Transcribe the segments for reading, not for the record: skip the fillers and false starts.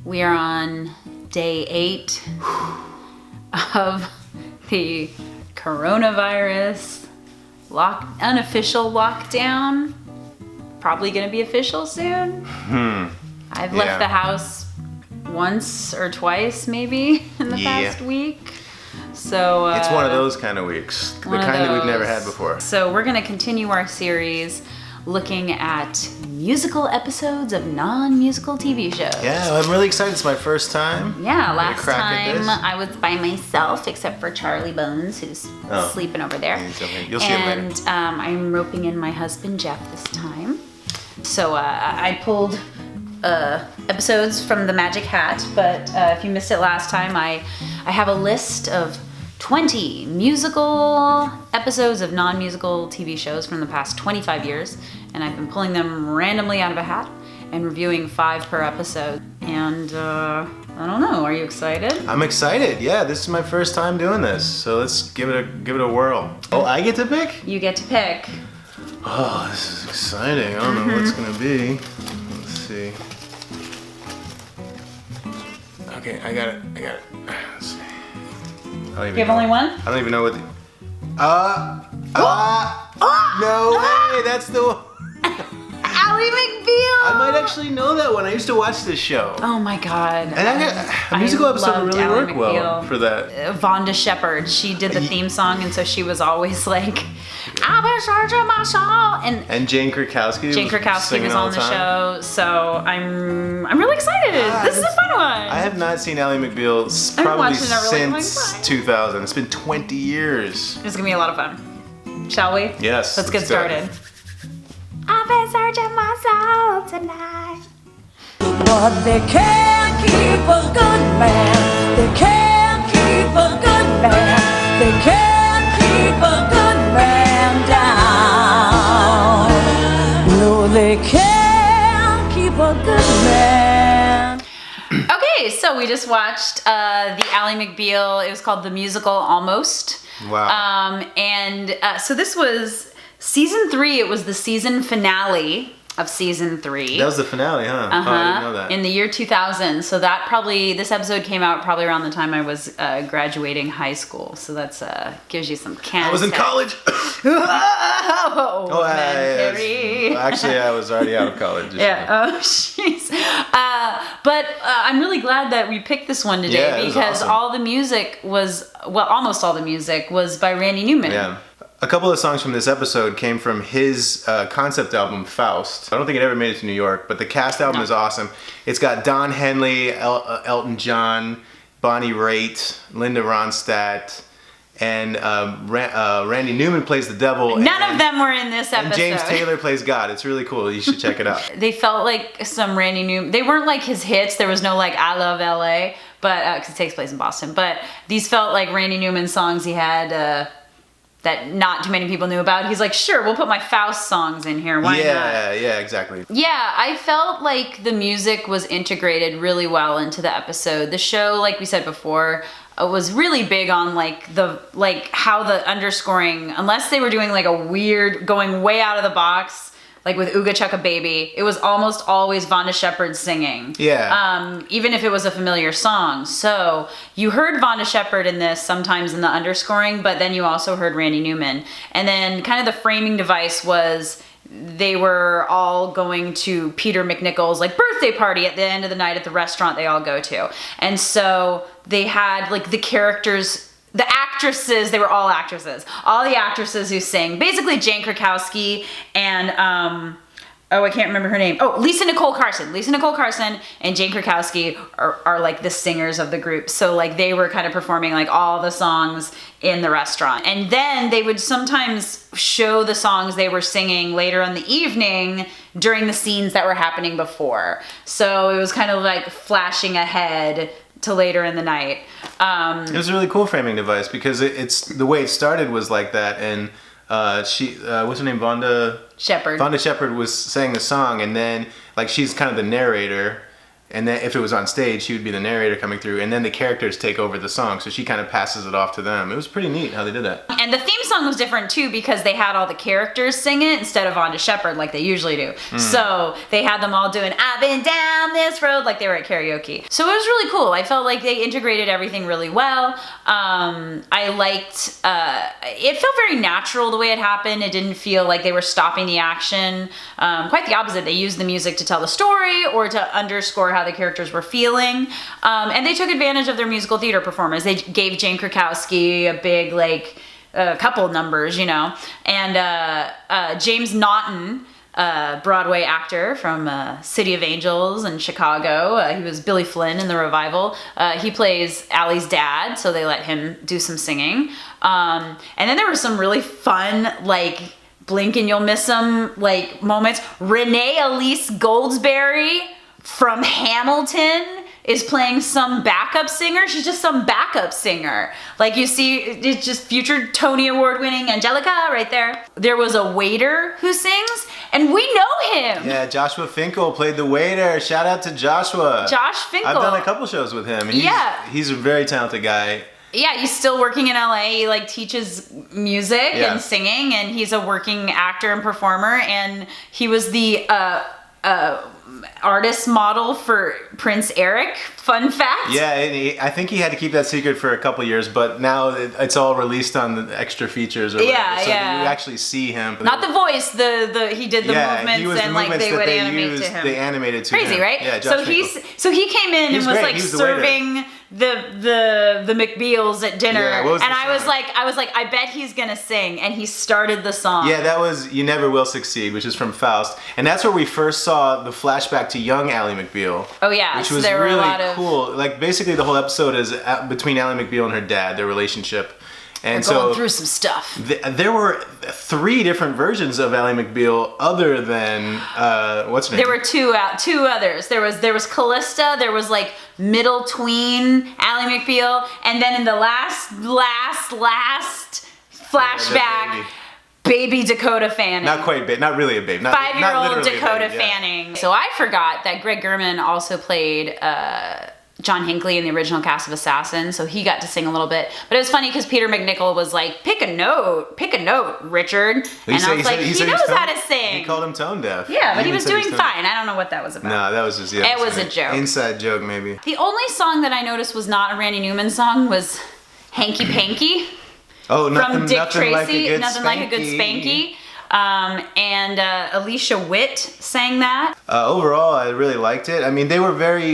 We are on day 8 of the coronavirus unofficial lockdown. Probably gonna be official soon. I've left the house once or twice maybe in the past week. So it's one of those kind of weeks. The kind that we've never had before. So we're gonna continue our series looking at musical episodes of non-musical TV shows. Yeah, I'm really excited. It's my first time. Yeah, last time I was by myself, except for Charlie Bones, who's sleeping over there. You'll see him later. And I'm roping in my husband, Jeff, this time. So I pulled episodes from the Magic Hat, but if you missed it last time, I have a list of 20 musical episodes of non-musical TV shows from the past 25 years, and I've been pulling them randomly out of a hat and reviewing 5 per episode. And I don't know, are you excited? I'm excited. Yeah, this is my first time doing this, so let's give it a whirl. Oh, I get to pick? You get to pick. Oh, this is exciting. I don't know what it's gonna be. Let's see. Okay, I got it. Let's see. You have only one? I don't even know what the... No way, that's the one. Ally McBeal! I might actually know that one. I used to watch this show. Oh my god. And a musical episode would really Ally work well for that. Vonda Shepard, she did the theme song, and so she was always like, I've been searching my soul. And Jane Krakowski was on the show, so I'm really excited. This is a fun one. I have not seen Ally McBeal probably since 2000. It's been 20 years. It's gonna be a lot of fun. Shall we? Yes. Let's get started. I've been searching my soul tonight. But they can't keep a good man. They can't keep a good man. They can't keep a good man down. No, they can't keep a good man. Okay, so we just watched the Ally McBeal. It was called The Musical Almost. Wow. So this was season 3. It was the season finale of season 3. That was the finale, huh? Oh, I didn't know that. In the year 2000. So this episode came out probably around the time I was graduating high school. So that's gives you some context. I was in college. Actually, I was already out of college. Yeah. Oh, jeez. But I'm really glad that we picked this one today because awesome. Almost all the music was by Randy Newman. Yeah. A couple of songs from this episode came from his concept album, Faust. I don't think it ever made it to New York, but the cast album is awesome. It's got Don Henley, Elton John, Bonnie Raitt, Linda Ronstadt, and Randy Newman plays the devil. None of them were in this episode. And James Taylor plays God. It's really cool. You should check it out. They felt like some Randy Newman. They weren't like his hits. There was no like I Love LA, but because it takes place in Boston. But these felt like Randy Newman songs he had. That not too many people knew about. He's like, sure, we'll put my Faust songs in here. Why not? Yeah, exactly. Yeah, I felt like the music was integrated really well into the episode. The show, like we said before, was really big on how the underscoring, unless they were doing like a weird, going way out of the box, like with Ooga Chugga Baby, it was almost always Vonda Shepard singing. Yeah. Even if it was a familiar song. So you heard Vonda Shepard in this sometimes in the underscoring, but then you also heard Randy Newman. And then kind of the framing device was they were all going to Peter McNichol's like birthday party at the end of the night at the restaurant they all go to. And so they had like the characters, the actresses, they were all actresses. All the actresses who sing, basically Jane Krakowski and, I can't remember her name. Oh, Lisa Nicole Carson. Lisa Nicole Carson and Jane Krakowski are like the singers of the group. So like they were kind of performing like all the songs in the restaurant. And then they would sometimes show the songs they were singing later in the evening during the scenes that were happening before. So it was kind of like flashing ahead to later in the night. It was a really cool framing device because it's the way it started was like that, and she what's her name, Vonda Shepard. Vonda Shepard was saying the song, and then like she's kind of the narrator, And then if it was on stage, she would be the narrator coming through, and then the characters take over the song. So she kind of passes it off to them. It was pretty neat how they did that. And the theme song was different too because they had all the characters sing it instead of Vonda Shepard like they usually do. So they had them all doing "I've been down this road" like they were at karaoke. So it was really cool. I felt like they integrated everything really well. I liked. It felt very natural the way it happened. It didn't feel like they were stopping the action. Quite the opposite. They used the music to tell the story or to underscore how the characters were feeling. And they took advantage of their musical theater performance. They gave Jane Krakowski a big, couple numbers, And James Naughton, Broadway actor from City of Angels in Chicago. He was Billy Flynn in the revival. He plays Ally's dad, so they let him do some singing. And then there were some really fun, blink and you'll miss them, moments. Renee Elise Goldsberry from Hamilton is playing some backup singer. She's just some backup singer. You see, it's just future Tony Award winning Angelica right there. There was a waiter who sings, and we know him. Yeah, Joshua Finkel played the waiter. Shout out to Joshua. Josh Finkel. I've done a couple shows with him. And he's a very talented guy. Yeah, he's still working in LA. He teaches music and singing, and he's a working actor and performer. And he was the artist model for Prince Eric. Fun fact. Yeah, I think he had to keep that secret for a couple years, but now it's all released on the extra features or whatever. So you actually see him. Not the voice. he did the movements and they would animate to him. They animated to Crazy, him. right? Yeah, so he came in and was serving the McBeals at dinner, and I was like, I bet he's gonna sing, and he started the song. Yeah, that was "You Never Will Succeed," which is from Faust, and that's where we first saw the flashback to young Ally McBeal. Oh yeah, which was there were really a lot of cool. Basically, the whole episode is between Ally McBeal and her dad, their relationship. And They're going through some stuff. There were 3 different versions of Ally McBeal other than what's her name? There were two others. There was Callista. There was middle tween Ally McBeal, and then in the last flashback, baby Dakota Fanning. Not quite a babe. Not really a babe. 5-year-old Dakota Fanning. So I forgot that Greg Germann also played John Hinckley in the original cast of Assassin, so he got to sing a little bit. But it was funny because Peter McNichol was like, pick a note, Richard. And I was like, he knows how to sing. He called him tone deaf. Yeah, but he was doing fine. I don't know what that was about. No, that was just, it was a joke. Inside joke, maybe. The only song that I noticed was not a Randy Newman song was Hanky Panky. Oh, from Dick Tracy, Nothing Like a Good Spanky. And Alicia Witt sang that. Overall, I really liked it. I mean,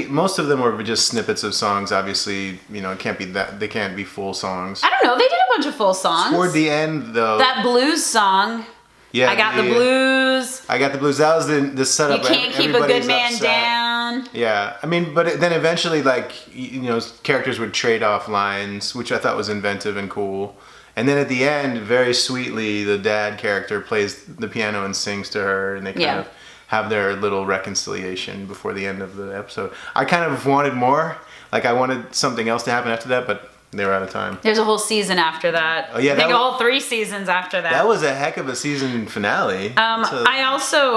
most of them were just snippets of songs. Obviously, it can't be they can't be full songs. I don't know. They did a bunch of full songs. Toward the end, though. That blues song. Yeah, I got the blues. I got the blues. That was the setup. You can't keep a good man down. Yeah, I mean, but then eventually, characters would trade off lines, which I thought was inventive and cool. And then at the end, very sweetly, the dad character plays the piano and sings to her, and they kind of have their little reconciliation before the end of the episode. I kind of wanted more. I wanted something else to happen after that, but they were out of time. There's a whole season after that. Oh, yeah, I think a whole 3 seasons after that. That was a heck of a season finale. I also,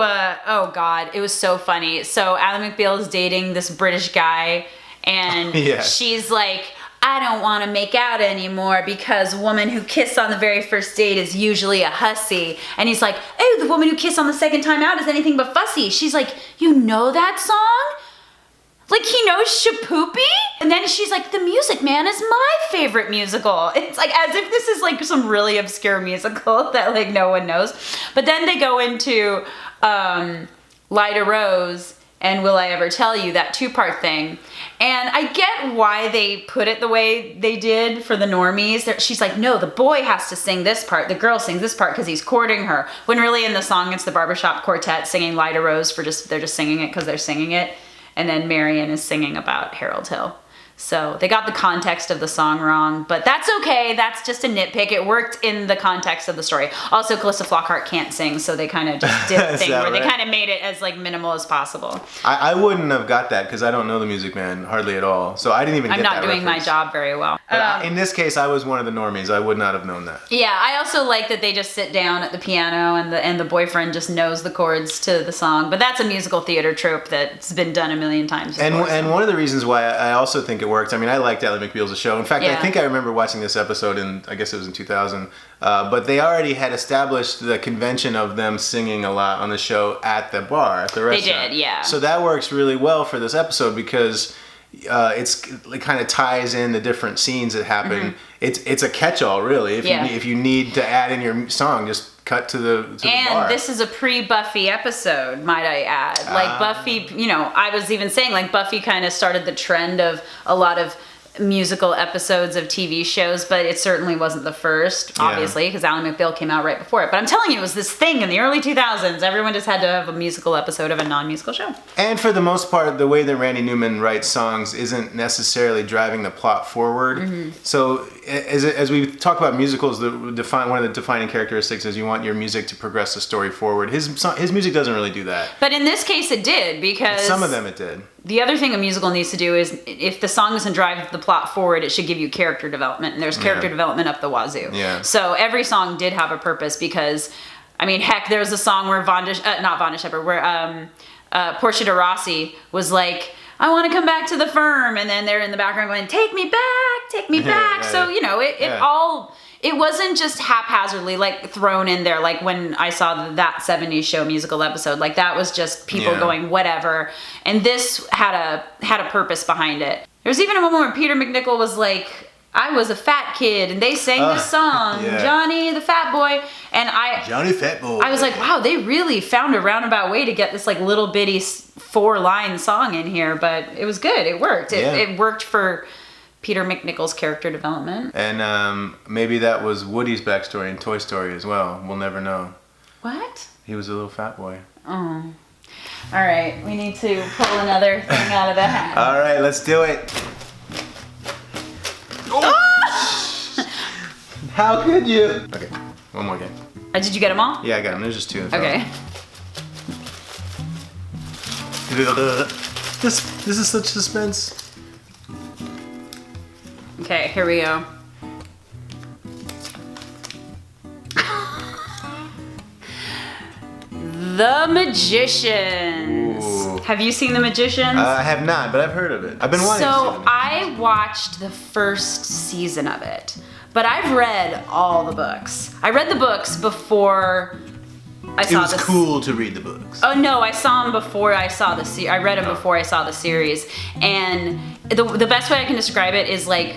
oh God, it was so funny. So Ally McBeal is dating this British guy, and she's like, I don't want to make out anymore because a woman who kissed on the very first date is usually a hussy. And he's like, oh, the woman who kissed on the second time out is anything but fussy. She's like, you know that song? He knows Shapoopy? And then she's like, The Music Man is my favorite musical. It's as if this is some really obscure musical that no one knows. But then they go into Light a Rose and Will I Ever Tell You, that 2-part thing. And I get why they put it the way they did for the normies. She's like, no, the boy has to sing this part. The girl sings this part because he's courting her. When really in the song, it's the barbershop quartet singing Light a Rose they're just singing it because they're singing it. And then Marion is singing about Harold Hill. So they got the context of the song wrong, but that's okay. That's just a nitpick. It worked in the context of the story. Also, Calista Flockhart can't sing, so they kind of just did the thing where they kind of made it as minimal as possible. I wouldn't have got that because I don't know The Music Man hardly at all. So I didn't even get that I'm not doing my job very well. But in this case, I was one of the normies. I would not have known that. Yeah, I also like that they just sit down at the piano and the boyfriend just knows the chords to the song. But that's a musical theater trope that's been done a million times before. And one of the reasons why I also think it worked, I mean, I liked Ally McBeal's show. In fact, I think I remember watching this episode I guess it was in 2000. But they already had established the convention of them singing a lot on the show at the bar, at the restaurant. They did, yeah. So that works really well for this episode because it kind of ties in the different scenes that happen. It's a catch-all, really. If you need to add in your song, just cut to the bar. And this is a pre-Buffy episode, might I add. Like Buffy, I was even saying like Buffy kind of started the trend of a lot of musical episodes of TV shows, but it certainly wasn't the first, obviously, because Ally McBeal came out right before it. But I'm telling you, it was this thing in the early 2000s. Everyone just had to have a musical episode of a non-musical show. And for the most part, the way that Randy Newman writes songs isn't necessarily driving the plot forward. So as we talk about musicals, one of the defining characteristics is you want your music to progress the story forward. His music doesn't really do that. But in this case, it did, because some of them it did. The other thing a musical needs to do is, if the song doesn't drive the plot forward, it should give you character development, and there's character development up the wazoo. Yeah. So every song did have a purpose, because, I mean, heck, there was a song where Portia de Rossi was like, I want to come back to the firm, and then they're in the background going, take me back. So, it wasn't just haphazardly like thrown in there, like when I saw that 70s show musical episode, like that was just people going whatever. And this had a purpose behind it. There was even a moment where Peter McNichol was like, I was a fat kid and they sang this song, Johnny the Fat Boy. And Johnny Fat Boy. I was like, wow, they really found a roundabout way to get this like little bitty 4-line song in here, but it was good. It worked. It worked for Peter McNichol's character development. And maybe that was Woody's backstory in Toy Story as well. We'll never know. What? He was a little fat boy. Oh. All right, we need to pull another thing out of the hat. All right, let's do it. Oh! How could you? Okay, one more game. Did you get them all? Yeah, I got them. There's just two. Okay. This is such suspense. Okay, here we go. The Magicians. Ooh. Have you seen The Magicians? I have not, but I've heard of it. I've been wanting to see So I watched the first season of it, but I've read all the books. I read the books before I saw this. It was cool to read the books. Oh no, I saw them before I saw the I read them before I saw the series, and the best way I can describe it is like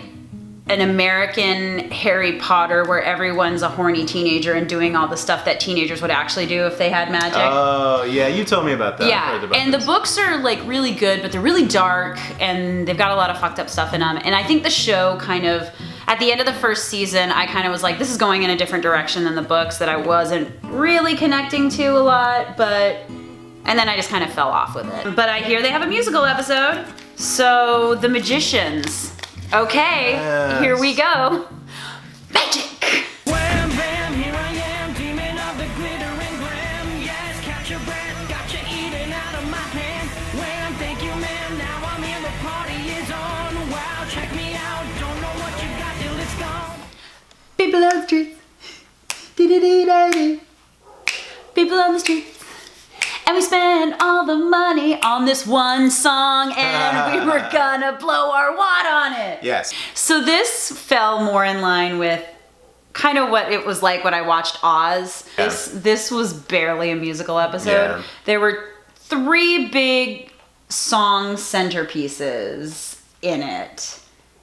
an American Harry Potter, where everyone's a horny teenager and doing all the stuff that teenagers would actually do if they had magic. Oh, yeah, you told me about that. Yeah, and the books are like really good, but they're really dark and they've got a lot of fucked up stuff in them. And I think the show kind of, at the end of the first season, I kind of was like, this is going in a different direction than the books that I wasn't really connecting to a lot, and then I just kind of fell off with it. But I hear they have a musical episode. So, The Magicians. Okay, Here we go. Magic! Wham bam, here I am, demon of the glitter and glam. Yes, catch your breath, got you eating out of my hand. Wham, thank you, ma'am. Now I'm in, the party is on. Wow, check me out. Don't know what you got till it's gone. People on the streets. Dee-dee-dee-dee-dee. People on the streets. And we spent all the money on this one song, and we were gonna blow our wad on it. Yes. So this fell more in line with kind of what it was like when I watched Oz. Yeah. This was barely a musical episode. Yeah. There were 3 big song centerpieces in it.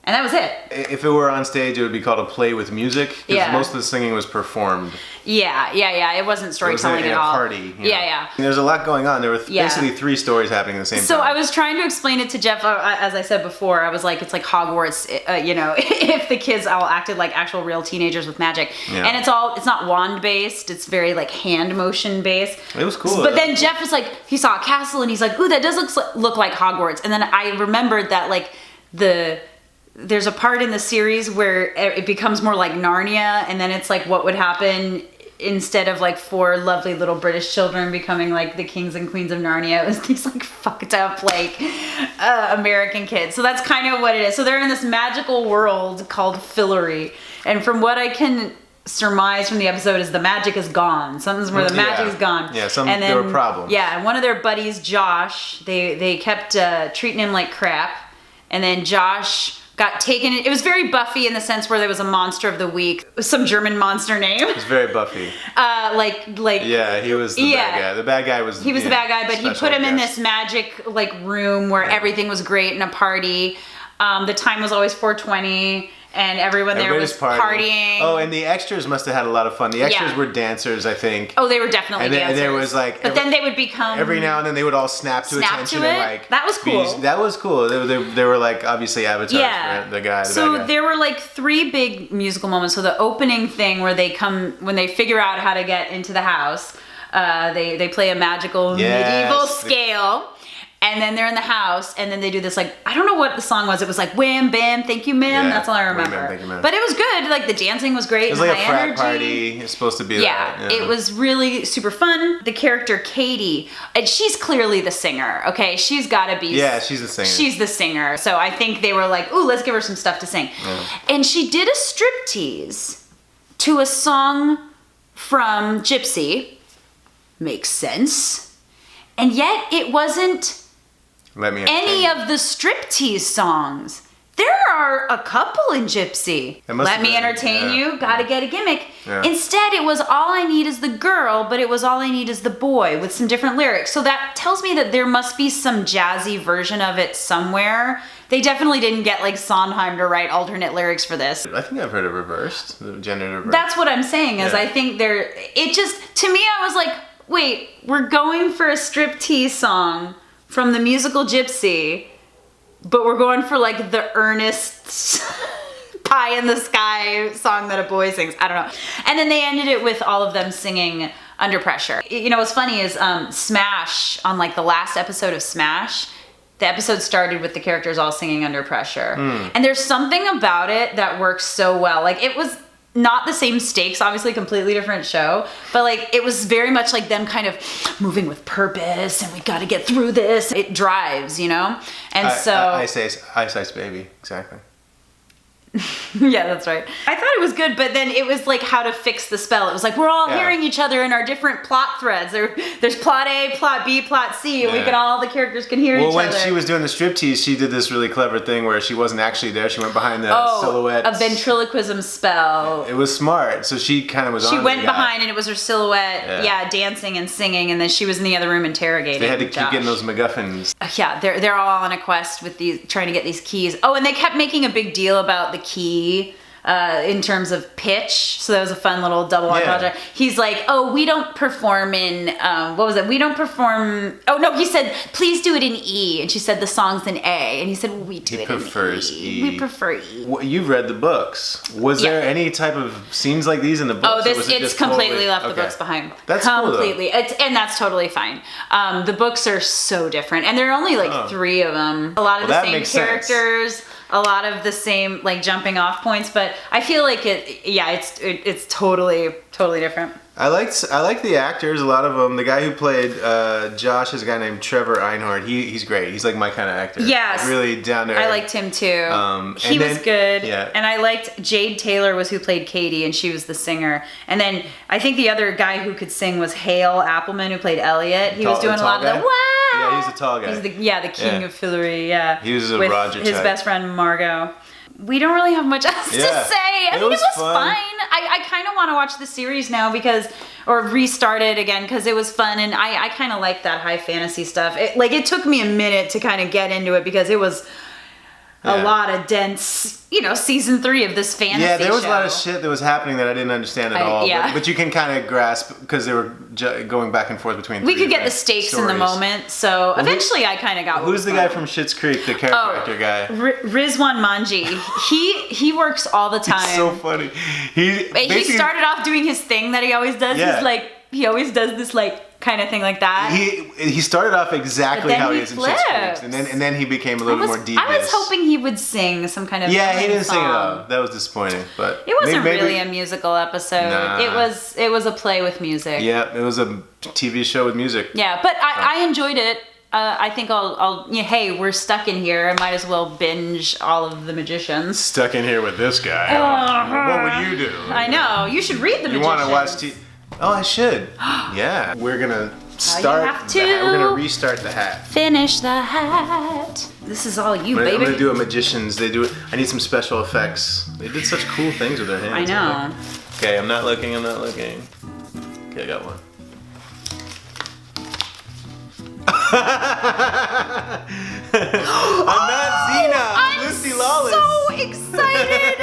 And that was it. If it were on stage, it would be called a play with music, because most of the singing was performed. Yeah. It wasn't storytelling at all. A party. Yeah. And there's a lot going on. There were basically 3 stories happening at the same time. So I was trying to explain it to Jeff, as I said before, I was like, it's like Hogwarts, if the kids all acted like actual real teenagers with magic. Yeah. And it's not wand based, it's very like hand motion based. It was cool. But then Jeff was like, he saw a castle and he's like, ooh, that does look like Hogwarts. And then I remembered that like there's a part in the series where it becomes more like Narnia, and then it's like what would happen instead of like 4 lovely little British children becoming like the kings and queens of Narnia, it was these like fucked up like American kids. So that's kind of what it is. So they're in this magical world called Fillory, and from what I can surmise from the episode is the magic is gone. Something's where the magic is gone. Yeah, there were problems. Yeah, and one of their buddies, Josh, they kept treating him like crap, and then Josh got taken. It was very Buffy in the sense where there was a monster of the week, some German monster name. It was very Buffy. Yeah, he was the bad guy. The bad guy was. He was the bad guy, but he put him in this magic like room where everything was great in a party. The time was always 4:20. And everybody there was partying. Oh, and the extras must have had a lot of fun. The extras were dancers, I think. Oh, they were definitely dancers. And there was like... But then they would become... Every now and then they would all snap to attention. And like, that was cool. That was cool. They were like obviously avatars for the guy. So there were like 3 big musical moments. So the opening thing where they come... When they figure out how to get into the house, they play a magical medieval scale. And then they're in the house, and then they do this, like, I don't know what the song was. It was like, wham, bam, thank you, ma'am. Yeah, that's all I remember. wham, bam, thank you, ma'am. But it was good. Like, the dancing was great. It was like a frat party. It's supposed to be that. It was really super fun. The character, Katie, and she's clearly the singer, okay? She's got to be... Yeah, she's the singer. She's the singer. So I think they were like, ooh, let's give her some stuff to sing. Yeah. And she did a striptease to a song from Gypsy. Makes sense. And yet it wasn't... any of the striptease songs. There are a couple in Gypsy. Let me entertain you. Gotta get a gimmick. Yeah. Instead, it was all I need is the girl, but it was all I need is the boy with some different lyrics. So that tells me that there must be some jazzy version of it somewhere. They definitely didn't get like Sondheim to write alternate lyrics for this. I think I've heard it reversed. The gender reversed. That's what I'm saying is I think to me, I was like, wait, we're going for a striptease song from the musical Gypsy, but we're going for like the earnest pie in the sky song that a boy sings. I don't know. And then they ended it with all of them singing Under Pressure. You know what's funny is Smash, on like the last episode of Smash, the episode started with the characters all singing Under Pressure. And there's something about it that works so well. Like it was not the same stakes, obviously completely different show, but like it was very much like them kind of moving with purpose and we got to get through this. It drives, you know? And Ice Ice Baby, exactly. Yeah, that's right. I thought it was good, but then it was like how to fix the spell. It was like we're all hearing each other in our different plot threads. There's plot A, plot B, plot C, and the characters can hear each other. Well, when she was doing the striptease, she did this really clever thing where she wasn't actually there. She went behind the silhouette. A ventriloquism spell. It was smart. So she kind of was on She went behind and it was her silhouette, dancing and singing, and then she was in the other room interrogating. They had to keep getting those MacGuffins. Yeah, they're all on a quest with trying to get these keys. Oh, and they kept making a big deal about the key in terms of pitch. So that was a fun little double entendre. He's like, oh, we don't perform in, what was it? We don't perform, oh no, he said, please do it in E. And she said, the song's in A. And he said, well, we do it in E. He prefers E. We prefer E. Well, you've read the books. Was there any type of scenes like these in the books? Oh, it's completely left the books behind. That's completely. Cool, and that's totally fine. The books are so different. And there are only like 3 of them. A lot of the same characters. Sense. A lot of the same like jumping off points, but I feel like it's totally different. I like the actors, a lot of them. The guy who played Josh is a guy named Trevor Einhorn. He's great. He's like my kind of actor. Yes. Like, really down there. I liked him too. He was good. Yeah. And I liked Jade Taylor was who played Katie, and she was the singer. And then I think the other guy who could sing was Hale Appleman, who played Elliot. He was doing a lot of the wow. Yeah, he's a tall guy. He's the king of Fillory. Yeah. He was a with Roger his type. Best friend Margot. We don't really have much else to say. I mean, it was fun. I kind of want to watch the series now or restart it again because it was fun, and I kind of like that high fantasy stuff. It took me a minute to kind of get into it because it was a lot of dense, season 3 of this fantasy show. Yeah, there was a lot of shit that was happening that I didn't understand at all. Yeah. But you can kind of grasp because they were going back and forth between. We could get the stakes in the moment, so eventually I kind of got. Who's the guy from Schitt's Creek, the character guy? Rizwan Manji. He works all the time. He's so funny. He started off doing his thing that he always does. Yeah. He always does this kind of thing like that. He started off exactly how he is in Schitt's Creek, and then he became a little more devious. I was hoping he would sing some kind of he didn't song. sing at all. That was disappointing, but it wasn't really a musical episode. Nah. It was a play with music. Yeah, it was a TV show with music. Yeah, but I enjoyed it. I think I'll hey, we're stuck in here. I might as well binge all of The Magicians. Stuck in here with this guy. What would you do? I know. You should read The Magicians. You want to watch TV? Oh, I should. Yeah. We're gonna start. We're gonna restart the hat. Finish the hat. This is all you, baby. I'm gonna do a Magicians. They do it. I need some special effects. They did such cool things with their hands. I know. Okay, I'm not looking. Okay, I got one. I'm not Xena. I'm Lucy Lawless. So excited!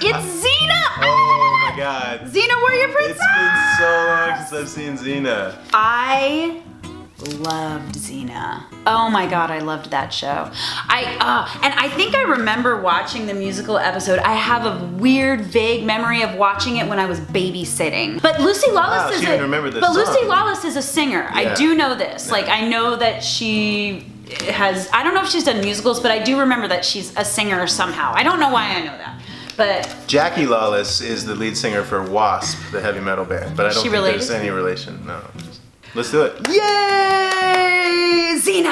It's Xena! Oh my god. Xena, Warrior Princess! It's been so long since I've seen Xena. I loved Xena. Oh my god, I loved that show. And I think I remember watching the musical episode. I have a weird, vague memory of watching it when I was babysitting. But Lucy Lawless Lucy Lawless is a singer. Yeah. I do know this. Yeah. Like, I know that she has, I don't know if she's done musicals, but I do remember that she's a singer somehow. I don't know why I know that. But Jackie Lawless is the lead singer for Wasp, the heavy metal band. But I don't think there's any relation. No. Let's do it. Yay! Xena!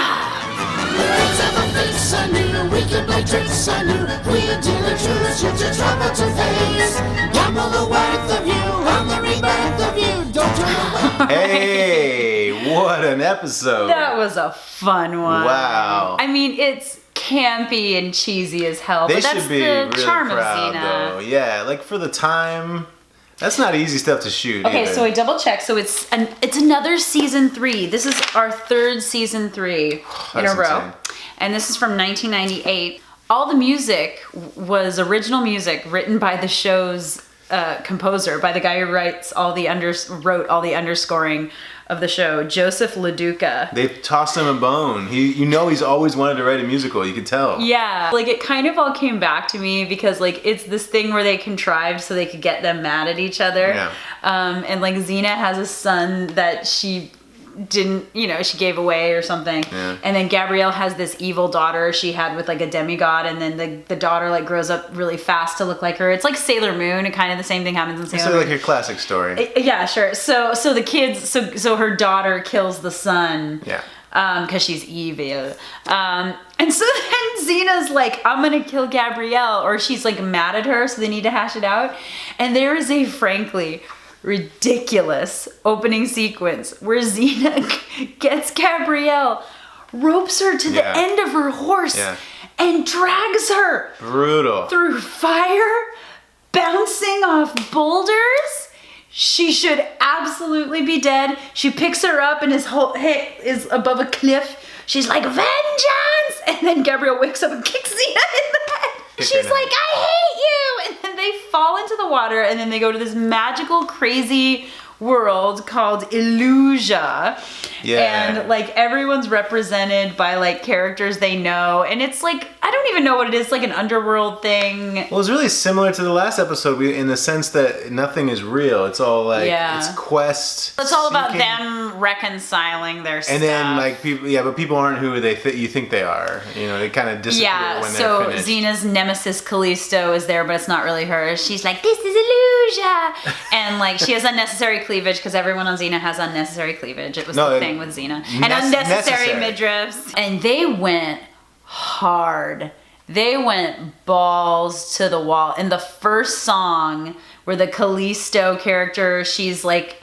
Let's have a face anew, we can play tricks anew. We'll deal the truth, you just trouble to face. Gamble the worth of you, and the rebirth of you. Don't turn away. Hey, what an episode. That was a fun one. Wow. I mean, it's campy and cheesy as hell, They but that's should be the really charm proud, of Xena. though. Yeah, like for the time. That's not easy stuff to shoot. Okay, either. so I double checked. So it's another season 3. This is our 3rd season 3 in a row. Insane. And this is from 1998. All the music was original music written by the show's composer, by the guy who wrote all the underscoring of the show, Joseph LaDuca. They tossed him a bone. He's always wanted to write a musical. You could tell. Yeah, like it kind of all came back to me because like it's this thing where they contrived so they could get them mad at each other. Yeah. And like Xena has a son that she didn't, she gave away or something. Yeah. And then Gabrielle has this evil daughter she had with like a demigod, and then the daughter like grows up really fast to look like her. It's like Sailor Moon, and kind of the same thing happens in Sailor Moon. It's like your classic story. Yeah, sure. So the kids, so her daughter kills the son. Yeah. Because she's evil. And so then Xena's like, I'm gonna kill Gabrielle, or she's like mad at her, so they need to hash it out. And there is a frankly ridiculous opening sequence where Xena gets Gabrielle, ropes her to the end of her horse, and drags her brutal through fire, bouncing off boulders. She should absolutely be dead. She picks her up and is above a cliff. She's like, vengeance! And then Gabrielle wakes up and kicks Xena in the head. She's like, I hate you! And then they fall into the water, and then they go to this magical, crazy world called Illusia. Yeah. And like everyone's represented by like characters they know, and it's like, I don't even know what it is, like an underworld thing. Well, it's really similar to the last episode in the sense that nothing is real. It's all like it's quest. It's all about them reconciling their stuff. And then like people aren't who you think they are. They kind of disappear when they're finished. Xena's nemesis Callisto is there, but it's not really her. She's like, this is Illusia, and like she has unnecessary cleavage because everyone on Xena has unnecessary cleavage. It was the thing with Xena, and unnecessary midriffs, and they went hard. They went balls to the wall. In the first song, where the Callisto character, she's like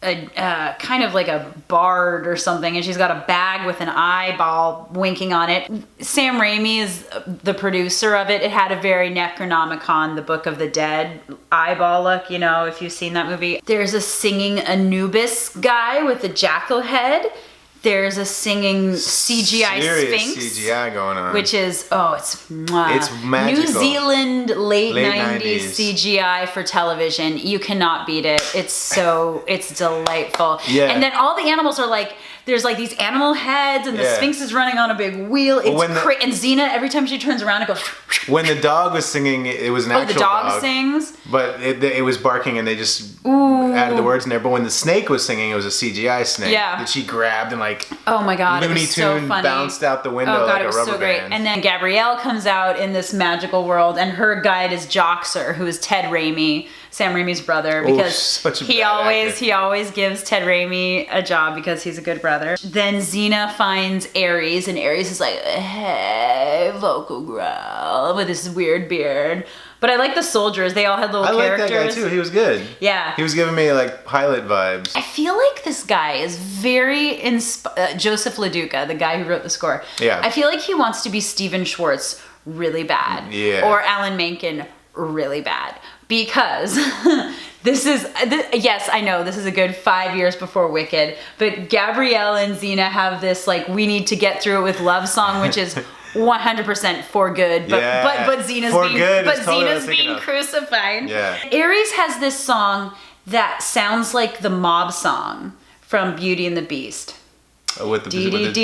a kind of like a bard or something, and she's got a bag with an eyeball winking on it. Sam Raimi is the producer of it. It had a very Necronomicon, the Book of the Dead eyeball look, if you've seen that movie. There's a singing Anubis guy with a jackal head. There's a singing CGI Serious Sphinx. CGI going on. Which is, it's magical. New Zealand late 90s CGI for television. You cannot beat it. It's delightful. Yeah. And then all the animals are like there's like these animal heads, and the Yeah. Sphinx is running on a big wheel. It's when the- and Xena, every time she turns around, it goes. When the dog was singing, it was an Oh, actual the dog sings. but it was barking, and they just added the words in there. But when the snake was singing, it was a CGI snake Yeah. that she grabbed and like Oh my god, Looney it was so Tune funny. bounced out the window Oh god, like it was a rubber so great. band. And then Gabrielle comes out in this magical world, and her guide is Joxer, who is Ted Raimi, Sam Raimi's brother, because such a he bad actor. he always gives Ted Raimi a job because he's a good brother. Then Xena finds Ares, and Ares is like, hey, vocal growl, with this weird beard. But I like the soldiers. They all had little I like characters. that guy too. He was good. Yeah. He was giving me like pilot vibes. I feel like this guy is very Joseph LaDuca, the guy who wrote the score. Yeah. I feel like he wants to be Stephen Schwartz really bad. Yeah. Or Alan Menken really bad. Because yes, I know this is a good 5 years before Wicked, but Gabrielle and Xena have this like we need to get through it with love song, which is 100% for good, but Yeah. but Xena's For being good is but totally what I was Xena's thinking being of. crucified. Yeah. Ares has this song that sounds like the mob song from Beauty and the Beast. With the soldiers?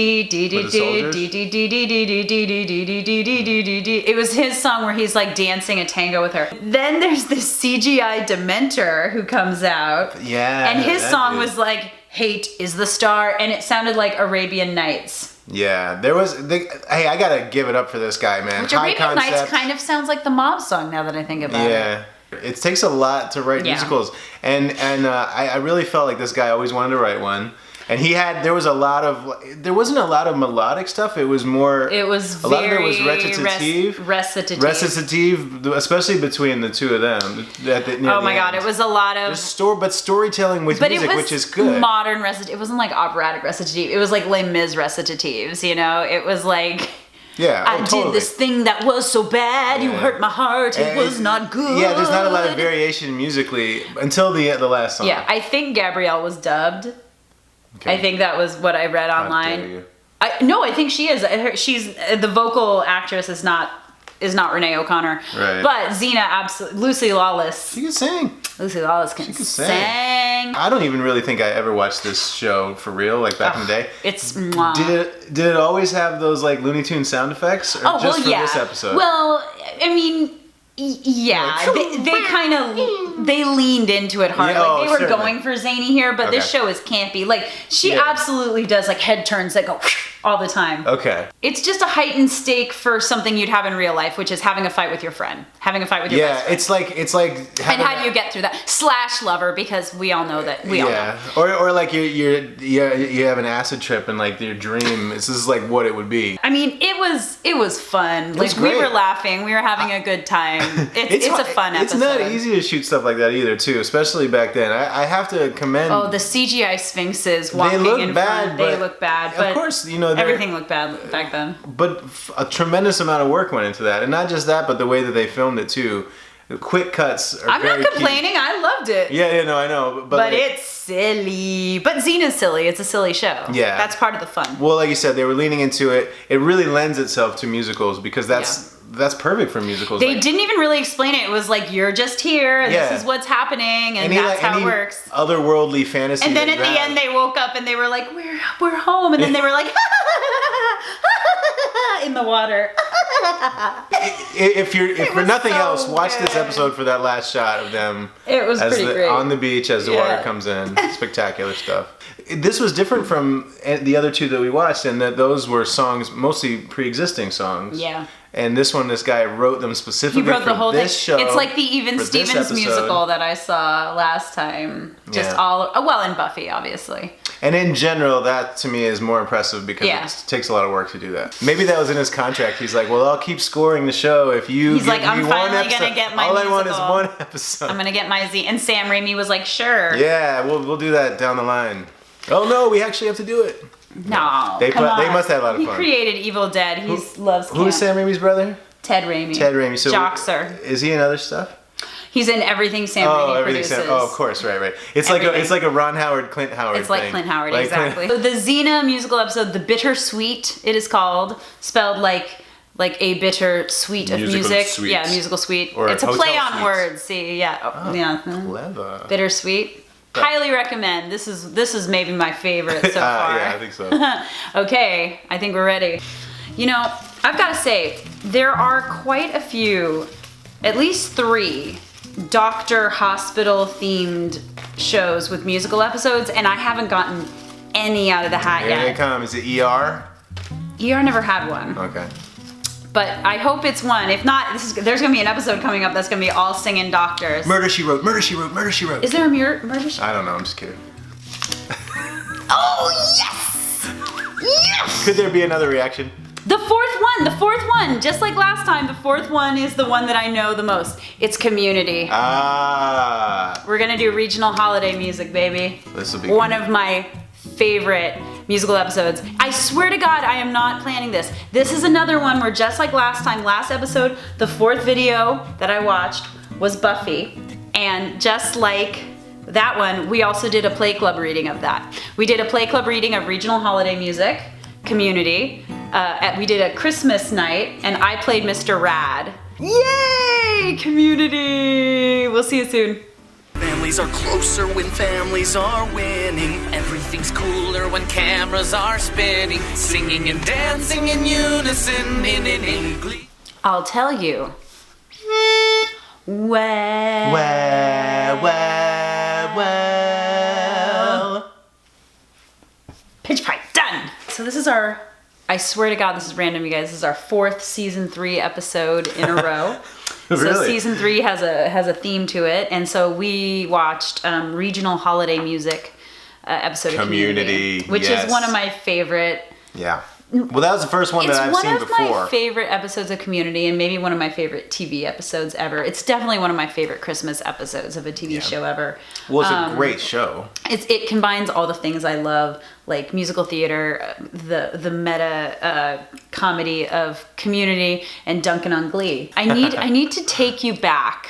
It was his song where he's like dancing a tango with her. Then there's this CGI Dementor who comes out. Yeah. And his that song dude. was like, Hate is the Star, and it sounded like Arabian Nights. Yeah, there was. Hey, I gotta give it up for this guy, man. Which High Arabian Nights concept. kind of sounds like the mob song now that I think about it. Yeah. It takes a lot to write Yeah. musicals, and I really felt like this guy always wanted to write one. And there wasn't a lot of melodic stuff. It was more. It was a lot of it was very recitative. recitative. Especially between the two of them. Oh my god, it was a lot of. But storytelling with But music, it was which is good. modern recitative. It wasn't like operatic recitative. It was like Les Mis recitatives, you know? It was like, Yeah, I totally. did this thing that was so bad, you Yeah. hurt my heart, it And was not good. Yeah, there's not a lot of variation musically until the last song. Yeah, I think Gabrielle was dubbed. Okay. I think that was what I read How dare online. you. No, I think she is. She's the vocal actress is not Renee O'Connor. Right. But Xena absolutely. Lucy Lawless. She can sing. Lucy Lawless can can sing. sing. I don't even really think I ever watched this show for real, like back in the day. It's mwah. Did it always have those like Looney Tune sound effects, or Oh, just well, for yeah. this episode? Well, I mean, yeah, Like, they kind of they leaned into it hard. Yeah, like oh, they were certainly. going for zany here, but this Okay. show is campy. Like she Yeah. absolutely does like head turns that go all the time. Okay. It's just a heightened stake for something you'd have in real life, which is having a fight with your friend, having a fight with your Yeah, best friend. it's like. And having how do you get through that? Slash lover, because we all know that we all know. Yeah, or like you have an acid trip and like your dream. This is like what it would be. I mean, it was fun. was Like we great. were laughing, we were having a good time. It's a fun episode. It's not easy to shoot stuff like that either, too, especially back then. I have to commend. Oh, the CGI sphinxes walking look in bad, front. They but look bad, of but course, you know, they're- everything looked bad back then. But a tremendous amount of work went into that, and not just that, but the way that they filmed it too. The quick cuts are I'm very not key. complaining. I loved it. Yeah, no, I know, But like, it's silly. But Xena's silly. It's a silly show. Yeah. That's part of the fun. well, like you said, they were leaning into it. It really lends itself to musicals because that's perfect for musicals. They like, didn't even really explain it. It was like, you're just here, and Yeah. this is what's happening, and any, that's how any it works. Otherworldly fantasy. And then that at you the have. end, they woke up and they were like, we're home. And then they were like, in the water. If for was nothing so else, watch this good. episode for that last shot of them. It was pretty great. On the beach as the Yeah. water comes in. Spectacular stuff. This was different from the other two that we watched, in that those were songs, mostly pre-existing songs. Yeah. And this guy wrote them He specifically wrote for the whole this thing. show. It's like the Even for this Stevens episode. musical that I saw last time. Just Yeah. and Buffy, obviously. And in general, that to me is more impressive because Yeah. it takes a lot of work to do that. Maybe that was in his contract. He's like, well, I'll keep scoring the show if you He's give like, me I'm one finally episode. gonna get my All I want is musical. one episode. I'm gonna get my Z. And Sam Raimi was like, sure. Yeah, we'll do that down the line. Oh no, we actually have to do it. No. They come they on. must have had a lot of He fun. created Evil Dead. He loves camp. Who is Sam Raimi's brother? Ted Raimi. Ted Raimi. So Joxer. Is he in other stuff? He's in everything Sam Raimi everything. produces. Oh, of course, right. It's Everything. like a Ron Howard, Clint Howard. It's like thing. Clint Howard, Like exactly. So the Xena musical episode, The Bittersweet, it is called, spelled like a bitter suite of Musical music. suites. Yeah, musical suite. Or it's a hotel play on suites. words. See, yeah, yeah. Clever. Bittersweet. Highly recommend. This is maybe my favorite so far. Yeah, I think so. Okay, I think we're ready. You know, I've got to say, there are quite a few, at least 3, doctor hospital themed shows with musical episodes, and I haven't gotten any out of the hat Here yet. they come. Is it ER? ER never had one. Okay. But I hope it's one. If not, there's gonna be an episode coming up that's gonna be all singing doctors. Murder, She Wrote, Murder, She Wrote, Murder, She Wrote. Is there a murder? I don't know, I'm just kidding. Oh, yes! Yes! Could there be another reaction? The fourth one, just like last time, the 4th one is the one that I know the most. It's Community. Ah. We're gonna do regional holiday music, baby. This will be one good. of my favorite musical episodes. I swear to God, I am not planning this. This is another one where, just like last time, last episode, the 4th video that I watched was Buffy. And just like that one, we also did a Play Club reading of that. We did a Play Club reading of regional holiday music, Community. We did a Christmas night, and I played Mr. Rad. Yay! Community! We'll see you soon. Families are closer when families are winning. Everything's cooler when cameras are spinning. Singing and dancing in unison in glee. I'll tell you. Well. Pitch pipe, done! So this is our, I swear to God, this is random, you guys. This is our 4th season 3 episode in a row. So Really? season 3 has a theme to it, and so we watched regional holiday music episode of Community, which yes. is one of my favorite. Yeah. Well, that was the first one It's that I've one seen of before. my favorite episodes of Community, and maybe one of my favorite TV episodes ever. It's definitely one of my favorite Christmas episodes of a TV show ever. Well, it's a great show. It combines all the things I love, like musical theater, the meta comedy of Community, and Duncan on Glee. I need to take you back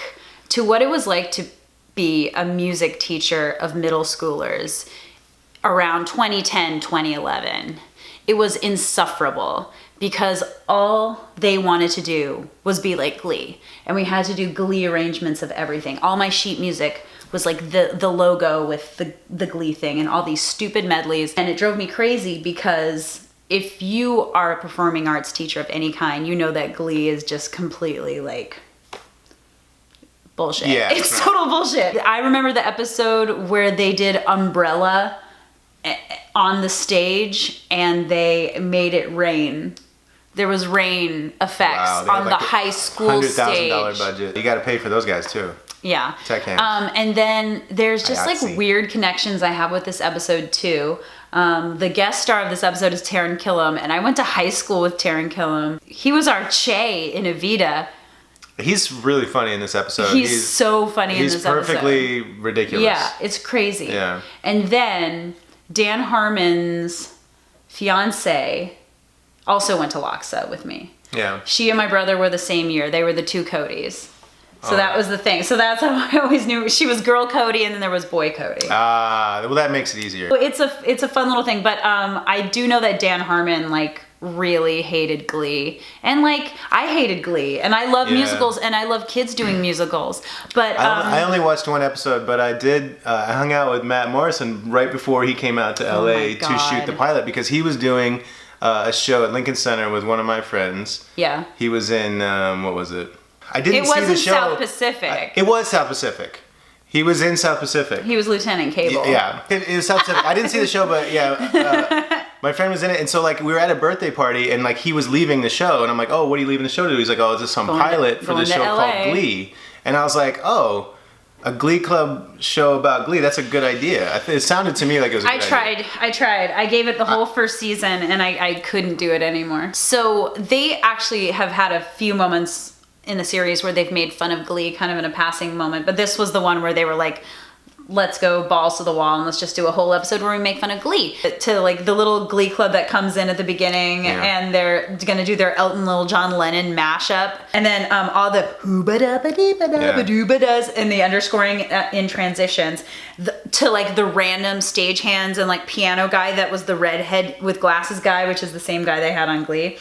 to what it was like to be a music teacher of middle schoolers around 2010, 2011. It was insufferable because all they wanted to do was be like Glee. And we had to do Glee arrangements of everything. All my sheet music was like the logo with the Glee thing and all these stupid medleys. And it drove me crazy because if you are a performing arts teacher of any kind, you know that Glee is just completely like bullshit. Yeah. It's total bullshit. I remember the episode where they did Umbrella on the stage and they made it rain. There was rain effects on the high school stage. $100,000 budget. You got to pay for those guys too. Yeah. Tech hands. And then there's just like IATSE. weird connections I have with this episode too. The guest star of this episode is Taran Killam, and I went to high school with Taran Killam. He was our Che in Evita. He's really funny in this episode. He's so funny in this episode. He's perfectly ridiculous. Yeah, it's crazy. Yeah. And then Dan Harmon's fiance also went to Loxa with me. Yeah. She and my brother were the same year. They were the 2 Codys. So Oh. that was the thing. So that's how I always knew. She was girl Cody and then there was boy Cody. Well, that makes it easier. It's a fun little thing, but I do know that Dan Harmon like really hated Glee, and like I hated Glee, and I love Yeah. musicals, and I love kids doing musicals. But I only watched one episode, but I did. I hung out with Matt Morrison right before he came out to LA my to God. shoot the pilot because he was doing a show at Lincoln Center with one of my friends. yeah, He was in what was it? I didn't it see the wasn't show. South Pacific. It was South Pacific. He was in South Pacific. He was Lieutenant Cable. Yeah, it was South Pacific. I didn't see the show, but yeah, my friend was in it, and so like we were at a birthday party, and like he was leaving the show, and I'm like, oh, what are you leaving the show to do? He's like, oh, it's just some Going to- pilot for going this to show LA. called Glee, and I was like, oh, a Glee Club show about Glee. That's a good idea. It sounded to me like it was a good idea. I tried. I gave it the whole first season, and I couldn't do it anymore. So they actually have had a few moments in the series where they've made fun of Glee, kind of in a passing moment, but this was the one where they were like, let's go balls to the wall and let's just do a whole episode where we make fun of Glee. To like the little Glee Club that comes in at the beginning, Yeah. and they're gonna do their Elton Lil John Lennon mashup, and then all the hoo-ba-da-ba-dee-ba-da-ba-doo-ba-does and the underscoring in transitions to like the random stagehands and like piano guy that was the redhead with glasses guy, which is the same guy they had on Glee.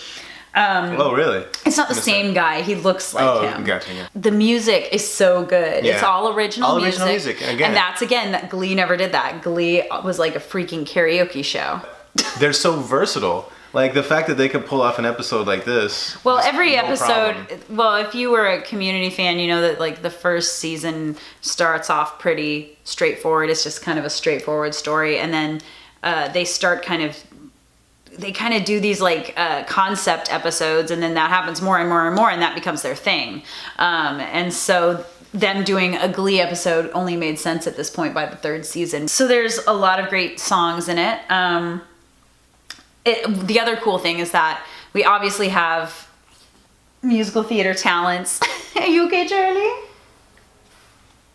Oh, really? It's not the same guy. He looks like him. Gotcha. Yeah. The music is so good. Yeah. It's all original music. All original music, again. And that's, again, that Glee never did that. Glee was like a freaking karaoke show. They're so versatile. Like, the fact that they could pull off an episode like this. Well, every no episode, problem. well, if you were a Community fan, you know that, like, the first season starts off pretty straightforward. It's just kind of a straightforward story. And then they kind of do these, like, concept episodes, and then that happens more and more and more, and that becomes their thing. And so them doing a Glee episode only made sense at this point by the third season. So there's a lot of great songs in it. The other cool thing is that we obviously have musical theater talents. Are you okay, Charlie?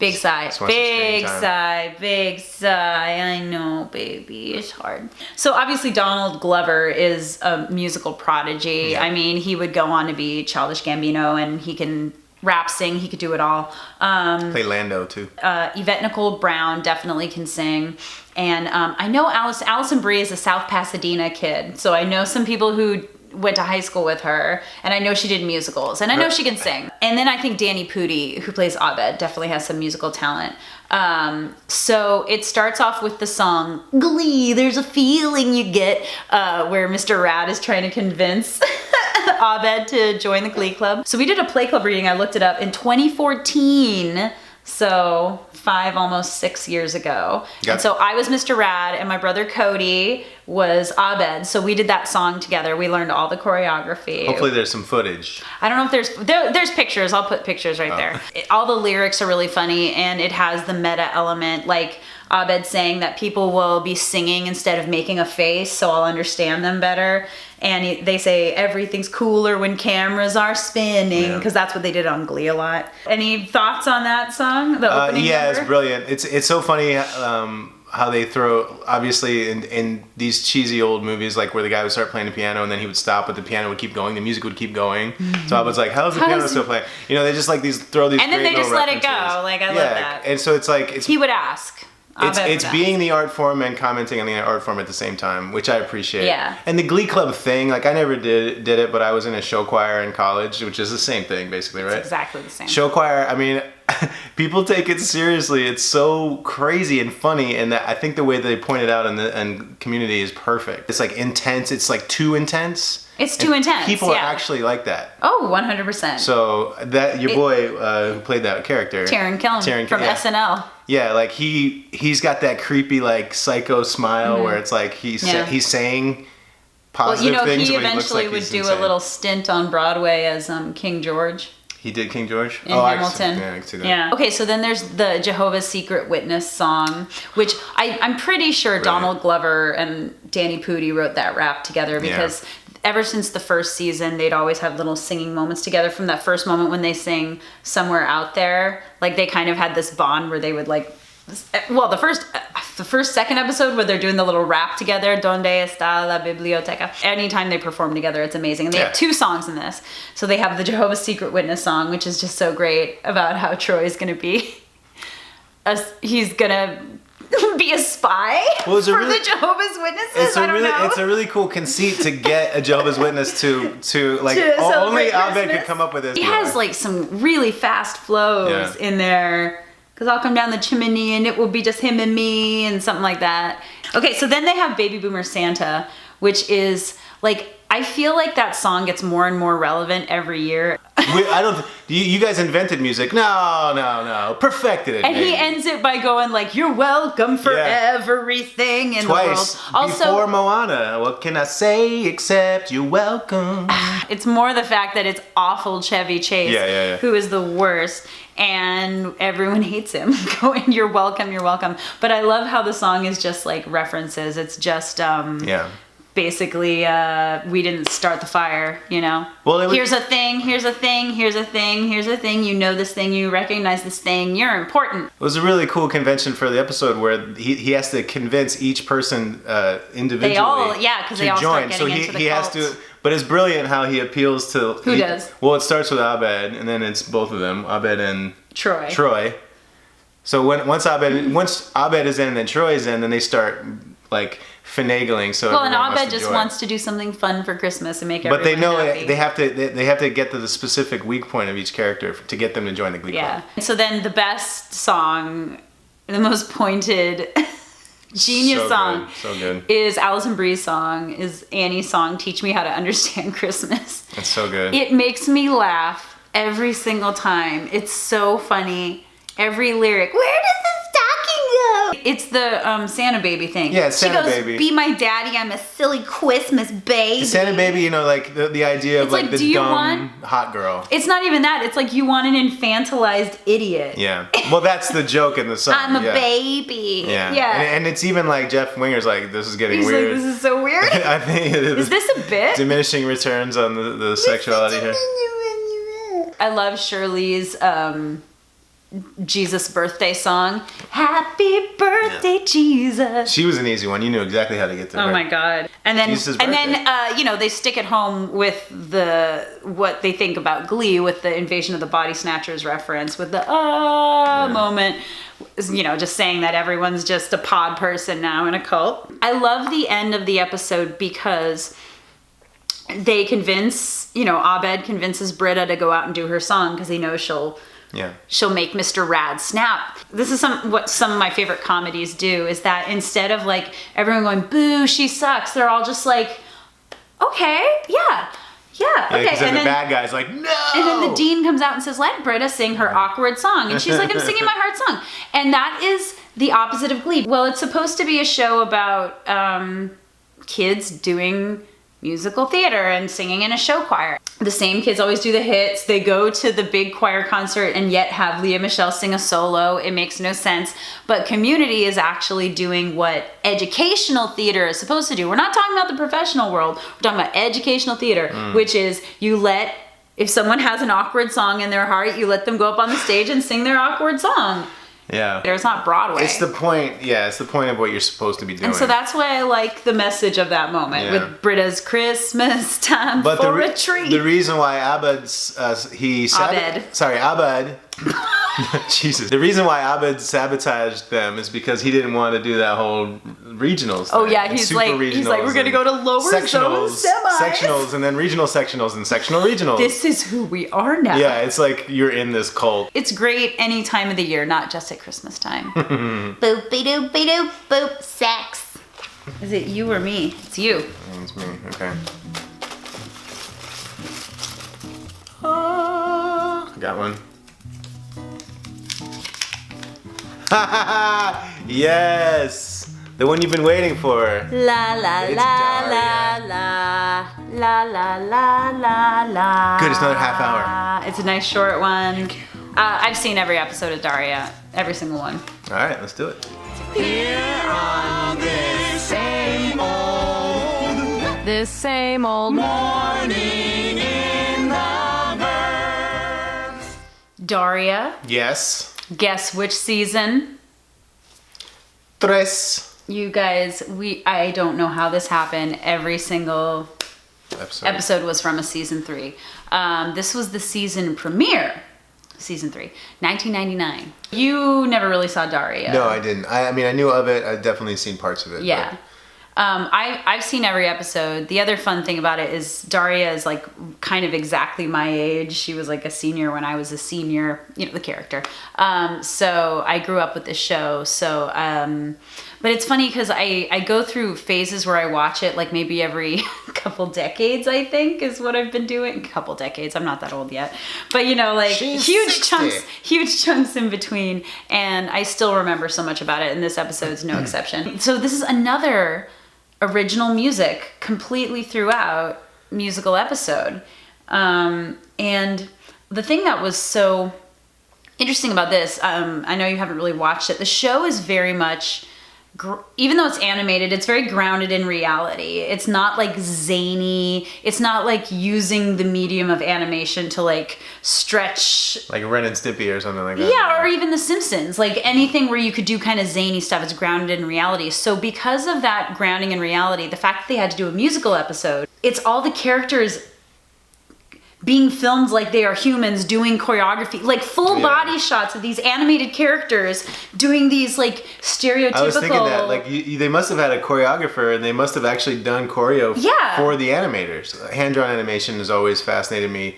Big sigh, big sigh, big sigh. I know, baby, it's hard. So obviously Donald Glover is a musical prodigy. Yeah. I mean, he would go on to be Childish Gambino, and he can rap, sing, he could do it all. Play Lando, too. Yvette Nicole Brown definitely can sing. And I know Allison Brie is a South Pasadena kid, so I know some people who went to high school with her, and I know she did musicals, and I know she can sing. And then I think Danny Pudi, who plays Abed, definitely has some musical talent. So it starts off with the song Glee, There's a Feeling You Get, where Mr. Rad is trying to convince Abed to join the Glee Club. So we did a Play Club reading, I looked it up, in 2014, so 5, almost 6 years ago. Got And so I was Mr. Rad, and my brother Cody was Abed, so we did that song together. We learned all the choreography. Hopefully there's some footage. I don't know if there's pictures. I'll put pictures right there. All the lyrics are really funny, and it has the meta element, like Abed saying that people will be singing instead of making a face, so I'll understand them better. And they say everything's cooler when cameras are spinning, because that's what they did on Glee a lot. Any thoughts on that song? The opening number? It's brilliant. It's so funny how they throw, obviously in these cheesy old movies, like where the guy would start playing the piano and then he would stop, but the piano would keep going, the music would keep going. So I was like, how's the piano still playing? You know, they just like throw these and then great they just little let it references. go. Like, I love that. And so it's like, He would ask. it's being the art form and commenting on the art form at the same time, which I appreciate. Yeah. And the Glee Club thing, like I never did it, but I was in a show choir in college, which is the same thing basically, right? It's exactly the same. Show choir, I mean, people take it seriously. It's so crazy and funny, and I think the way they point it out in Community is perfect. It's like intense. It's like too intense. It's too intense. People are actually like that. Oh, 100%. So that your boy who played that character, Taron Killam from SNL. Yeah, like he's got that creepy like psycho smile where it's like he's saying positive things. He but eventually he looks like would do a little stint on Broadway as King George. He did King George? In Hamilton. I can see that. Yeah. Okay, so then there's the Jehovah's Secret Witness song, which I'm pretty sure Donald Glover and Danny Pudi wrote that rap together, because ever since the first season, they'd always have little singing moments together. From that first moment when they sing Somewhere Out There, like they kind of had this bond where they would like, well, the second episode where they're doing the little rap together, Donde está la biblioteca? Anytime they perform together, it's amazing. And they have 2 songs in this. So they have the Jehovah's Secret Witness song, which is just so great, about how Troy's going to be, he's going to be a spy for the Jehovah's Witnesses. It's a really cool conceit to get a Jehovah's Witness to like only Abed could come up with this. He has like some really fast flows in there. Because I'll come down the chimney and it will be just him and me and something like that. Okay, so then they have Baby Boomer Santa, which is like, I feel like that song gets more and more relevant every year. You guys invented music. No. Perfected it. And he ends it by going like, you're welcome for everything in the world. Also, before Moana, what can I say except you're welcome? It's more the fact that it's awful Chevy Chase, who is the worst. And everyone hates him, going, you're welcome. But I love how the song is just like references. It's just, basically, we didn't start the fire, you know? Well, here's a thing, you know this thing, you recognize this thing, you're important. It was a really cool convention for the episode where he has to convince each person individually because they all join. start getting into the he cult. has to. But it's brilliant how he appeals to... Who does? Well, it starts with Abed, and then it's both of them, Abed and Troy. So once Abed is in and then Troy is in, then they start like finagling. So Well, and everyone Abed just join. wants to do something fun for Christmas and make But they everyone know happy. it, they have to get to the specific weak point of each character to get them to join the Glee Yeah. Club. So then the best song, the most pointed genius So song good, so good. is Alison Brie's song, is Annie's song, Teach Me How to Understand Christmas. It's so good. It makes me laugh every single time. It's so funny. Every lyric, where does the stocking go? It's the Santa baby thing. Yeah, it's Santa she goes, baby. Be my daddy, I'm a silly Christmas baby. Santa Baby, like the idea of It's like like, the do you dumb want- hot girl. It's not even that. It's like you want an infantilized idiot. Yeah. Well, that's the joke in the song. I'm a yeah. baby. Yeah. Yeah. And it's even like Jeff Winger's like, this is getting He's weird. like, this is so weird. I think Is this a bit? diminishing returns on the sexuality here. I love Shirley's Jesus birthday song. Happy birthday, Jesus. She was an easy one. You knew exactly how to get to her. Oh my god. And then Jesus' they stick it home with what they think about Glee with the Invasion of the Body Snatchers reference with the moment, just saying that everyone's just a pod person now in a cult. I love the end of the episode because they convince, Abed convinces Britta to go out and do her song because he knows she'll make Mr. Rad snap. This is what some of my favorite comedies do, is that instead of like everyone going, boo, she sucks, they're all just like, okay, yeah, okay. Because then And the bad guy's like, no! and then the dean comes out and says, let Britta sing her awkward song. And she's like, I'm singing my heart song. And that is the opposite of Glee. Well, it's supposed to be a show about kids doing musical theater and singing in a show choir. The same kids always do the hits. They go to the big choir concert and yet have Leah Michelle sing a solo. It makes no sense. But Community is actually doing what educational theater is supposed to do. We're not talking about the professional world. We're talking about educational theater, which is if someone has an awkward song in their heart, you let them go up on the stage and sing their awkward song. Yeah. There's not Broadway. It's the point. Yeah, it's the point of what you're supposed to be doing. And so that's why I like the message of that moment with Britta's Christmas time for a treat. The reason why Abed. Jesus. The reason why Abed sabotaged them is because he didn't want to do that whole regionals thing. Oh yeah, and he's super like, regionals we're gonna go to lower zone semis. sectionals, and then regional sectionals and sectional regionals. This is who we are now. Yeah, it's like you're in this cult. It's great any time of the year, not just at Christmas time. Boopy doopy doop boop sex. Is it you or me? It's you. It's me. Okay. I got one. Yes! The one you've been waiting for. La la It's la Daria. la la la la la la. Good, it's another half hour. It's a nice short one. I've seen every episode of Daria, every single one. All right, let's do it. This same old Daria, Yes. guess which season? Tres. You guys, I don't know how this happened. Every single episode was from a season 3. This was the season premiere. Season 3, 1999. You never really saw Daria. No, I didn't. I mean, I knew of it. I've definitely seen parts of it. Yeah. I've seen every episode. The other fun thing about it is Daria is like kind of exactly my age. She was like a senior when I was a senior, the character. So I grew up with this show. So, but it's funny because I go through phases where I watch it like maybe every couple decades, I think is what I've been doing. Couple decades. I'm not that old yet. But like She's huge 60. huge chunks in between. And I still remember so much about it. And this episode's no exception. So this is another original music completely throughout musical episode. And the thing that was so interesting about this, I know you haven't really watched it. The show is very much, even though it's animated, it's very grounded in reality. It's not like zany. It's not like using the medium of animation to like stretch. Like Ren and Stimpy or something like that. Yeah, or even The Simpsons. Like anything where you could do kind of zany stuff is grounded in reality. So because of that grounding in reality, the fact that they had to do a musical episode, it's all the characters being filmed like they are humans doing choreography, like full body shots of these animated characters doing these like stereotypical. I was thinking that like they must have had a choreographer and they must have actually done choreo for the animators. Hand-drawn animation has always fascinated me.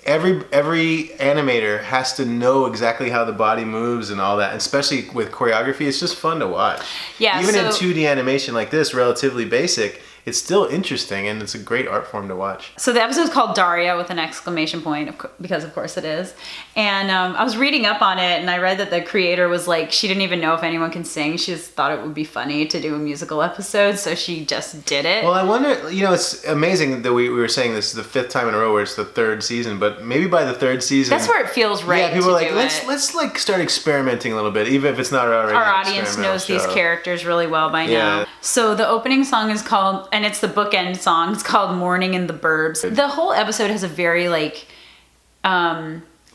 Every animator has to know exactly how the body moves and all that, especially with choreography. It's just fun to watch. Yeah, even in 2D animation like this, relatively basic, it's still interesting and it's a great art form to watch. So the episode's called Daria with an exclamation point, because of course it is. And I was reading up on it and I read that the creator was like, she didn't even know if anyone can sing. She just thought it would be funny to do a musical episode, so she just did it. Well, I wonder, you know, it's amazing that we were saying this is the 5th time in a row where it's the 3rd season, but maybe by the 3rd season... That's where it feels right. Yeah, people to are like, do let's like start experimenting a little bit, even if it's not already our audience knows these characters really well by now. So the opening song is called, and it's the bookend song, it's called Morning in the Burbs. The whole episode has a very like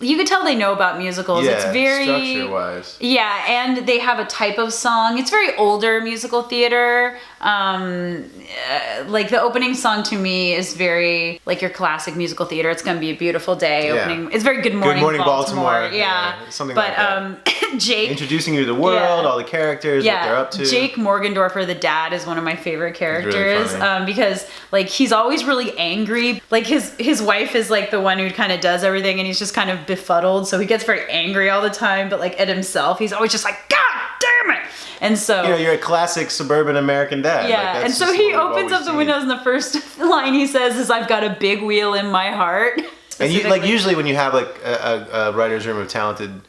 you could tell they know about musicals. It's very structure-wise. Yeah, and they have a type of song. It's very older musical theater. Like the opening song to me is very like your classic musical theater. It's gonna be a beautiful day. Opening. It's very Good Morning Baltimore. Yeah. Something like that. Jake introducing you to the world, all the characters, what they're up to. Jake Morgendorffer, the dad, is one of my favorite characters really because like he's always really angry. Like his wife is like the one who kind of does everything, and he's just kind of befuddled, so he gets very angry all the time. But like at himself, he's always just like, God damn it! And so, you know, you're a classic suburban American dad. Yeah, like, and so he opens up the windows, and the first line he says is, "I've got a big wheel in my heart." And you, like usually when you have like a writer's room of talented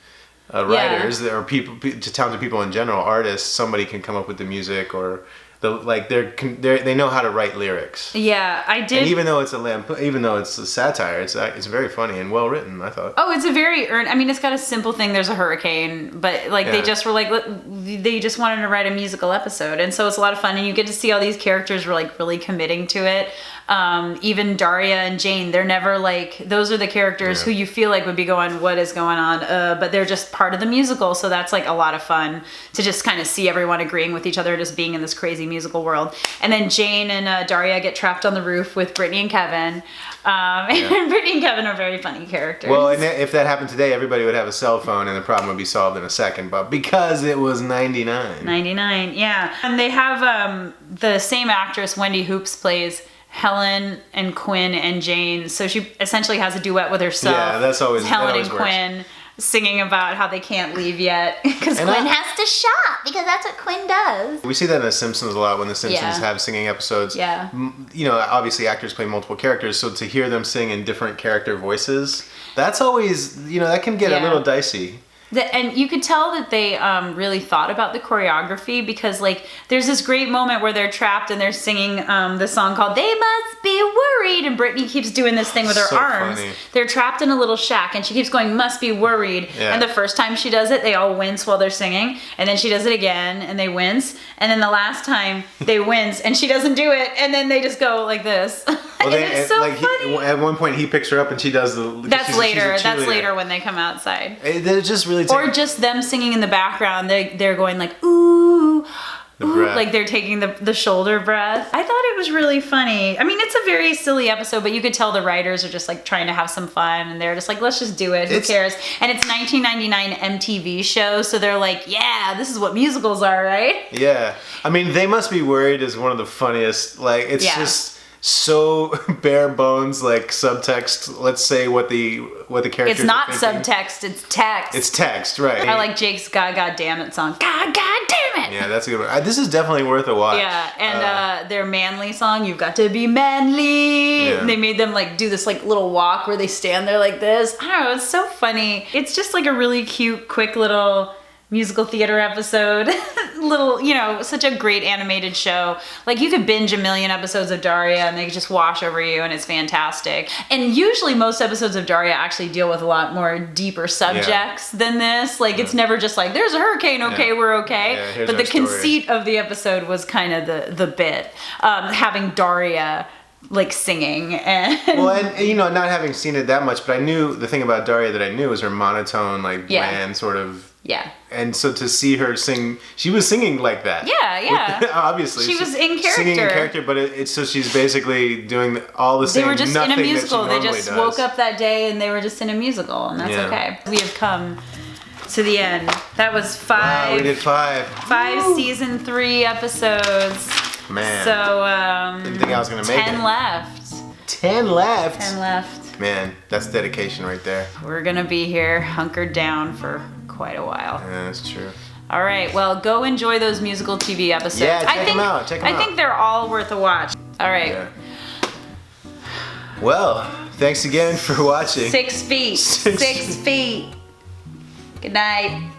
writers or people, talented people in general, artists, somebody can come up with the music or they know how to write lyrics. Yeah, I did. And even though it's a satire, it's very funny and well written, I thought. Oh, it's a very I mean, it's got a simple thing. There's a hurricane, but like they just were like they just wanted to write a musical episode, and so it's a lot of fun, and you get to see all these characters were like really committing to it. Even Daria and Jane, they're never like, those are the characters who you feel like would be going, what is going on? But they're just part of the musical, so that's like a lot of fun to just kind of see everyone agreeing with each other, just being in this crazy musical world. And then Jane and Daria get trapped on the roof with Brittany and Kevin. And Brittany and Kevin are very funny characters. Well, and if that happened today, everybody would have a cell phone and the problem would be solved in a second, but because it was 99. 99, yeah. And they have the same actress, Wendy Hoops, plays Helen and Quinn and Jane, so she essentially has a duet with herself. Yeah, that's always Helen and Quinn singing about how they can't leave yet because Quinn has to shop, because that's what Quinn does. We see that in The Simpsons a lot when The Simpsons have singing episodes. Yeah. You know, obviously actors play multiple characters, so to hear them sing in different character voices, that's always, you know, that can get a little dicey. And you could tell that they really thought about the choreography, because like there's this great moment where they're trapped and they're singing the song called "They Must Be Worried," and Brittany keeps doing this thing with her arms. Funny. They're trapped in a little shack and she keeps going, "Must be worried." And the first time she does it, they all wince while they're singing, and then she does it again and they wince, and then the last time they wince and she doesn't do it, and then they just go like this. Well, it's so funny. At one point he picks her up and she does the... That's later. That's later when they come outside. They're just really... Or just them singing in the background. They're going like, ooh, ooh, like they're taking the shoulder breath. I thought it was really funny. I mean, it's a very silly episode, but you could tell the writers are just like trying to have some fun, and they're just like, let's just do it. Who cares? And it's 1999 MTV show, so they're like, yeah, this is what musicals are, right? Yeah. I mean, They Must Be Worried is one of the funniest. Like, it's just so bare bones, like subtext. Let's say what the characters. It's not subtext. It's text. It's text, right? I like Jake's "God Damn It" song. God damn it. Yeah, that's a good one. This is definitely worth a watch. Yeah, and their manly song, "You've Got to Be Manly." Yeah. They made them like do this like little walk where they stand there like this. I don't know. It's so funny. It's just like a really cute, quick little musical theater episode. Little, you know, such a great animated show. Like you could binge a million episodes of Daria and they just wash over you, and it's fantastic. And usually most episodes of Daria actually deal with a lot more deeper subjects than this. Like it's never just like, there's a hurricane, okay, we're okay. But the conceit of the episode was kind of the bit. Having Daria like singing and Well, and you know, not having seen it that much, but I knew the thing about Daria that I knew was her monotone, like bland sort of. Yeah. And so to see her sing, she was singing like that. Yeah. Obviously, She was in singing in character. character, but it's so she's basically doing all the same. They were just in a nothing musical. That They she normally just does. woke up that day and they were just in a musical, and that's Yeah. okay. We have come to the end. That was Wow, we did 5. 5 season 3 episodes. Man. So Didn't think I was gonna make 10 it. left. 10 left. 10 left. Man, that's dedication right there. We're gonna be here hunkered down for quite a while. Yeah, that's true. All right, well, go enjoy those musical TV episodes. Yeah, check 'em out, check 'em I out. think they're all worth a watch. All right, Yeah. Well, thanks again for watching. 6 feet. 6 feet. Good night.